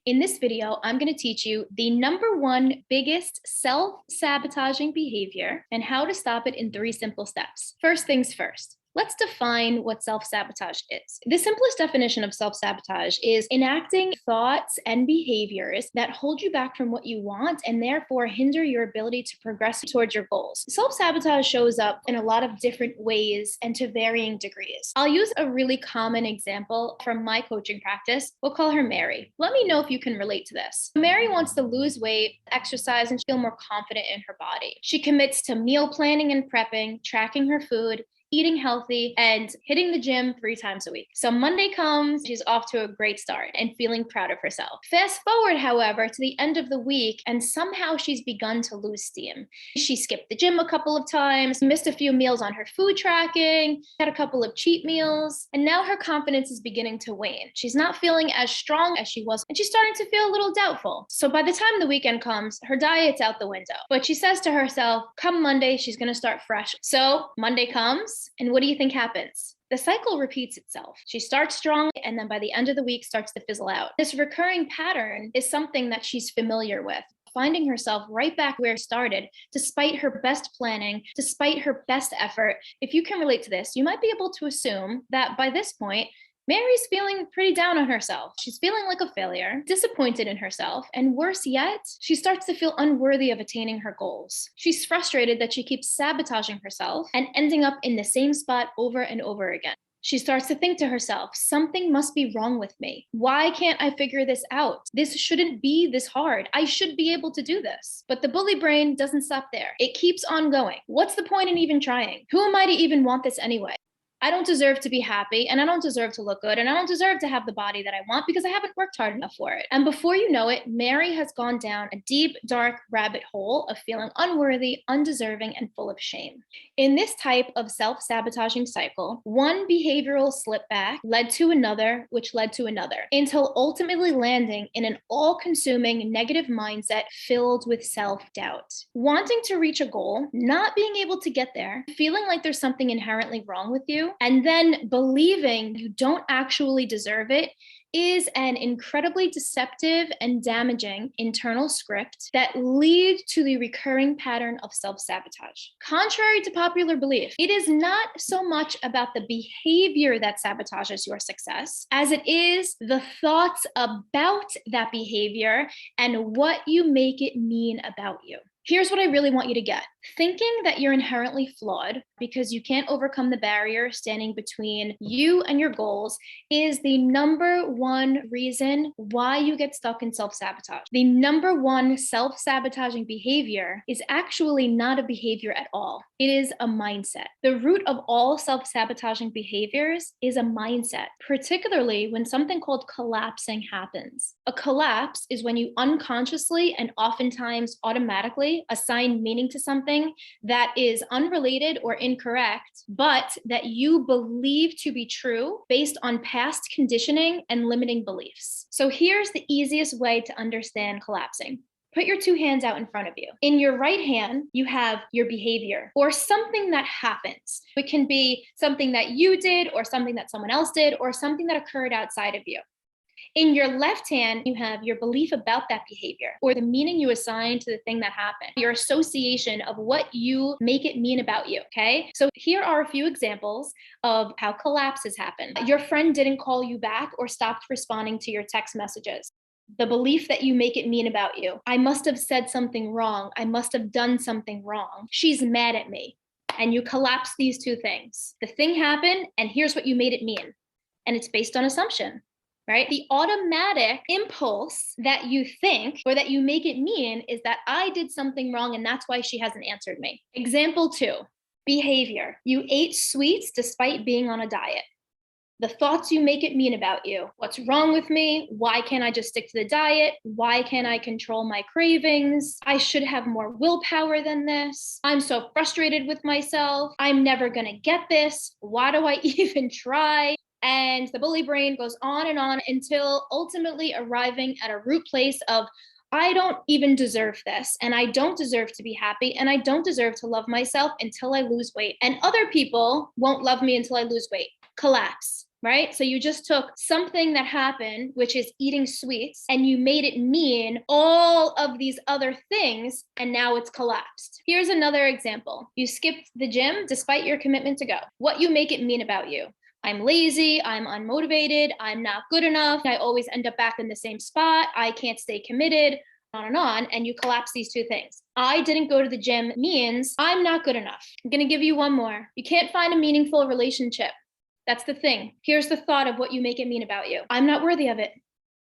In this video, I'm going to teach you the number one biggest self-sabotaging behavior and how to stop it in 3 simple steps. First things first. Let's define what self-sabotage is. The simplest definition of self-sabotage is enacting thoughts and behaviors that hold you back from what you want and therefore hinder your ability to progress towards your goals. Self-sabotage shows up in a lot of different ways and to varying degrees. I'll use a really common example from my coaching practice. We'll call her Mary. Let me know if you can relate to this. Mary wants to lose weight, exercise, and feel more confident in her body. She commits to meal planning and prepping, tracking her food, eating healthy, and hitting the gym 3 times a week. So Monday comes, she's off to a great start and feeling proud of herself. Fast forward, however, to the end of the week, and somehow she's begun to lose steam. She skipped the gym a couple of times, missed a few meals on her food tracking, had a couple of cheat meals, and now her confidence is beginning to wane. She's not feeling as strong as she was, and she's starting to feel a little doubtful. So by the time the weekend comes, her diet's out the window. But she says to herself, come Monday, she's gonna start fresh. So Monday comes, and what do you think happens? The cycle repeats itself. She starts strong and then by the end of the week starts to fizzle out. This recurring pattern is something that she's familiar with, finding herself right back where she started, despite her best planning, despite her best effort. If you can relate to this, you might be able to assume that by this point, Mary's feeling pretty down on herself. She's feeling like a failure, disappointed in herself, and worse yet, she starts to feel unworthy of attaining her goals. She's frustrated that she keeps sabotaging herself and ending up in the same spot over and over again. She starts to think to herself, something must be wrong with me. Why can't I figure this out? This shouldn't be this hard. I should be able to do this. But the bully brain doesn't stop there. It keeps on going. What's the point in even trying? Who am I to even want this anyway? I don't deserve to be happy, and I don't deserve to look good, and I don't deserve to have the body that I want because I haven't worked hard enough for it. And before you know it, Mary has gone down a deep, dark rabbit hole of feeling unworthy, undeserving, and full of shame. In this type of self-sabotaging cycle, one behavioral slip back led to another, which led to another, until ultimately landing in an all-consuming negative mindset filled with self-doubt. Wanting to reach a goal, not being able to get there, feeling like there's something inherently wrong with you, and then believing you don't actually deserve it is an incredibly deceptive and damaging internal script that leads to the recurring pattern of self-sabotage. Contrary to popular belief, it is not so much about the behavior that sabotages your success as it is the thoughts about that behavior and what you make it mean about you. Here's what I really want you to get. Thinking that you're inherently flawed because you can't overcome the barrier standing between you and your goals is the number one reason why you get stuck in self-sabotage. The number one self-sabotaging behavior is actually not a behavior at all. It is a mindset. The root of all self-sabotaging behaviors is a mindset, particularly when something called collapsing happens. A collapse is when you unconsciously and oftentimes automatically assign meaning to something that is unrelated or incorrect, but that you believe to be true based on past conditioning and limiting beliefs. So here's the easiest way to understand collapsing. Put your 2 hands out in front of you. In your right hand, you have your behavior or something that happens. It can be something that you did or something that someone else did or something that occurred outside of you. In your left hand, you have your belief about that behavior or the meaning you assign to the thing that happened, your association of what you make it mean about you, okay? So here are a few examples of how collapses happen. Your friend didn't call you back or stopped responding to your text messages. The belief that you make it mean about you. I must have said something wrong. I must have done something wrong. She's mad at me. And you collapse these 2 things. The thing happened, and here's what you made it mean. And it's based on assumption. Right? The automatic impulse that you think or that you make it mean is that I did something wrong and that's why she hasn't answered me. Example 2, behavior. You ate sweets despite being on a diet. The thoughts you make it mean about you. What's wrong with me? Why can't I just stick to the diet? Why can't I control my cravings? I should have more willpower than this. I'm so frustrated with myself. I'm never gonna get this. Why do I even try? And the bully brain goes on and on until ultimately arriving at a root place of, I don't even deserve this, and I don't deserve to be happy, and I don't deserve to love myself until I lose weight. And other people won't love me until I lose weight. Collapse. right? So you just took something that happened, which is eating sweets, and you made it mean all of these other things, and now it's collapsed. Here's another example. You skipped the gym despite your commitment to go. What you make it mean about you. I'm lazy, I'm unmotivated, I'm not good enough, I always end up back in the same spot, I can't stay committed, on, and you collapse these two things. I didn't go to the gym means I'm not good enough. I'm gonna give you one more. You can't find a meaningful relationship. That's the thing. Here's the thought of what you make it mean about you. I'm not worthy of it.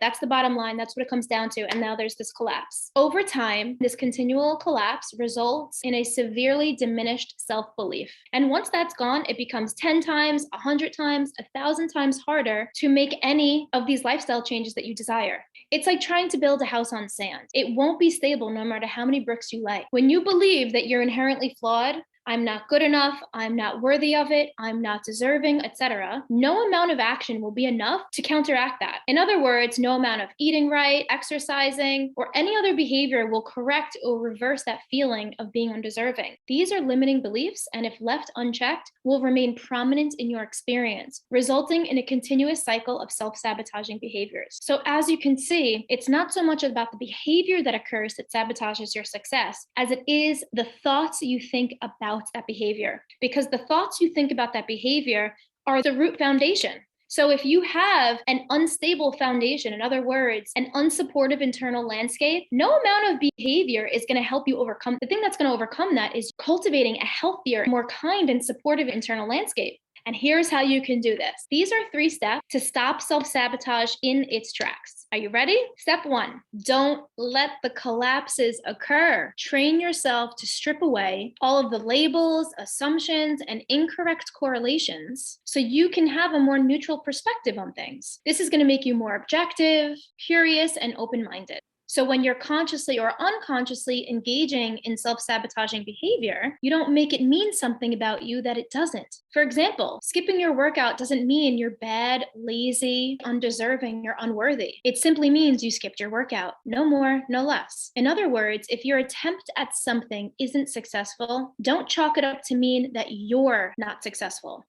That's the bottom line. That's what it comes down to. And now there's this collapse. Over time, this continual collapse results in a severely diminished self-belief. And once that's gone, it becomes 10 times, 100 times, 1,000 times harder to make any of these lifestyle changes that you desire. It's like trying to build a house on sand. It won't be stable no matter how many bricks you lay. When you believe that you're inherently flawed, I'm not good enough, I'm not worthy of it, I'm not deserving, etc., no amount of action will be enough to counteract that. In other words, no amount of eating right, exercising, or any other behavior will correct or reverse that feeling of being undeserving. These are limiting beliefs, and if left unchecked, will remain prominent in your experience, resulting in a continuous cycle of self-sabotaging behaviors. So as you can see, it's not so much about the behavior that occurs that sabotages your success, as it is the thoughts you think about that behavior, because the thoughts you think about that behavior are the root foundation. So if you have an unstable foundation, in other words, an unsupportive internal landscape, no amount of behavior is going to help you overcome. The thing that's going to overcome that is cultivating a healthier, more kind and supportive internal landscape. And here's how you can do this. These are 3 steps to stop self-sabotage in its tracks. Are you ready? Step 1, don't let the collapses occur. Train yourself to strip away all of the labels, assumptions, and incorrect correlations so you can have a more neutral perspective on things. This is going to make you more objective, curious, and open-minded. So when you're consciously or unconsciously engaging in self-sabotaging behavior, you don't make it mean something about you that it doesn't. For example, skipping your workout doesn't mean you're bad, lazy, undeserving, or unworthy. It simply means you skipped your workout. No more, no less. In other words, if your attempt at something isn't successful, don't chalk it up to mean that you're not successful.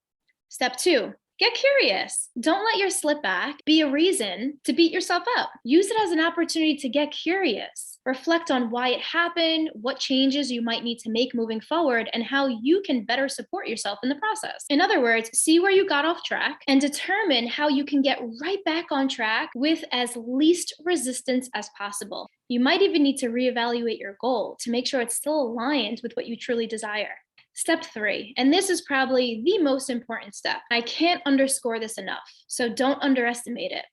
Step 2, get curious. Don't let your slip back be a reason to beat yourself up. Use it as an opportunity to get curious. Reflect on why it happened, what changes you might need to make moving forward, and how you can better support yourself in the process. In other words, see where you got off track and determine how you can get right back on track with as least resistance as possible. You might even need to reevaluate your goal to make sure it's still aligned with what you truly desire. Step 3, and this is probably the most important step. I can't underscore this enough, so don't underestimate it.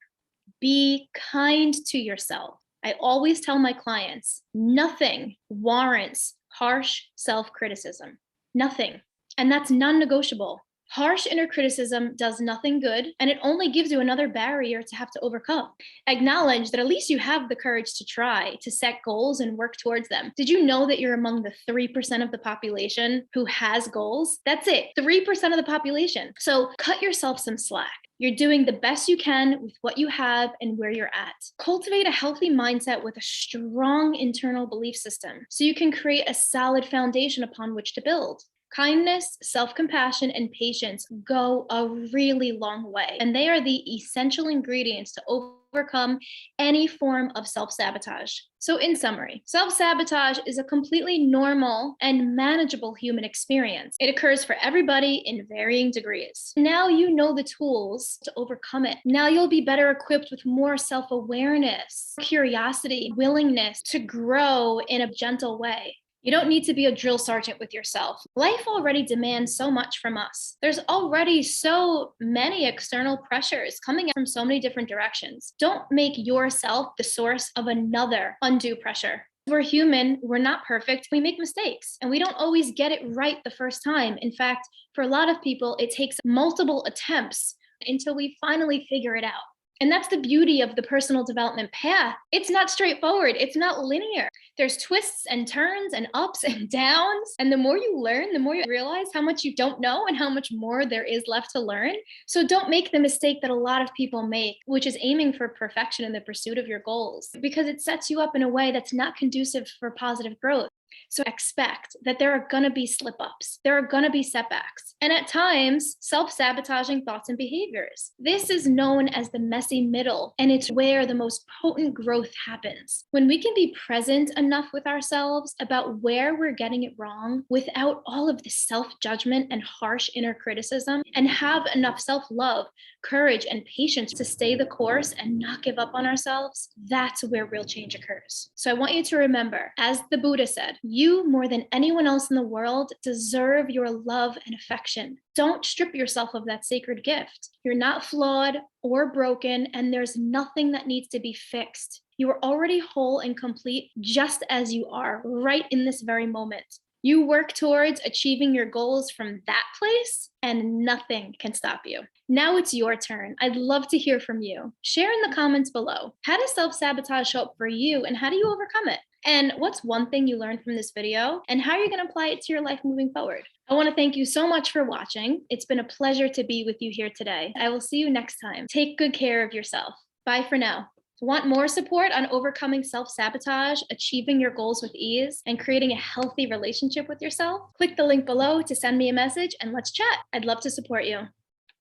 Be kind to yourself. I always tell my clients, nothing warrants harsh self-criticism. Nothing. And that's non-negotiable. Harsh inner criticism does nothing good, and it only gives you another barrier to have to overcome. Acknowledge that at least you have the courage to try to set goals and work towards them. Did you know that you're among the 3% of the population who has goals? That's it, 3% of the population. So cut yourself some slack. You're doing the best you can with what you have and where you're at. Cultivate a healthy mindset with a strong internal belief system so you can create a solid foundation upon which to build. Kindness, self-compassion, and patience go a really long way, and they are the essential ingredients to overcome any form of self-sabotage. So in summary, self-sabotage is a completely normal and manageable human experience. It occurs for everybody in varying degrees. Now you know the tools to overcome it. Now you'll be better equipped with more self-awareness, curiosity, willingness to grow in a gentle way. You don't need to be a drill sergeant with yourself. Life already demands so much from us. There's already so many external pressures coming from so many different directions. Don't make yourself the source of another undue pressure. We're human, we're not perfect, we make mistakes, and we don't always get it right the first time. In fact, for a lot of people, it takes multiple attempts until we finally figure it out. And that's the beauty of the personal development path. It's not straightforward. It's not linear. There's twists and turns and ups and downs. And the more you learn, the more you realize how much you don't know and how much more there is left to learn. So don't make the mistake that a lot of people make, which is aiming for perfection in the pursuit of your goals, because it sets you up in a way that's not conducive for positive growth. So expect that there are going to be slip ups, there are going to be setbacks, and at times, self sabotaging thoughts and behaviors. This is known as the messy middle, and it's where the most potent growth happens. When we can be present enough with ourselves about where we're getting it wrong without all of the self judgment and harsh inner criticism, and have enough self love, courage, and patience to stay the course and not give up on ourselves, that's where real change occurs. So I want you to remember, as the Buddha said, you more than anyone else in the world deserve your love and affection. Don't strip yourself of that sacred gift. You're not flawed or broken, and there's nothing that needs to be fixed. You are already whole and complete just as you are right in this very moment. You work towards achieving your goals from that place, and nothing can stop you. Now it's your turn. I'd love to hear from you. Share in the comments below. How does self-sabotage show up for you, and how do you overcome it? And what's one thing you learned from this video, and how are you going to apply it to your life moving forward? I want to thank you so much for watching. It's been a pleasure to be with you here today. I will see you next time. Take good care of yourself. Bye for now. Want more support on overcoming self-sabotage, achieving your goals with ease, and creating a healthy relationship with yourself? Click the link below to send me a message and let's chat. I'd love to support you.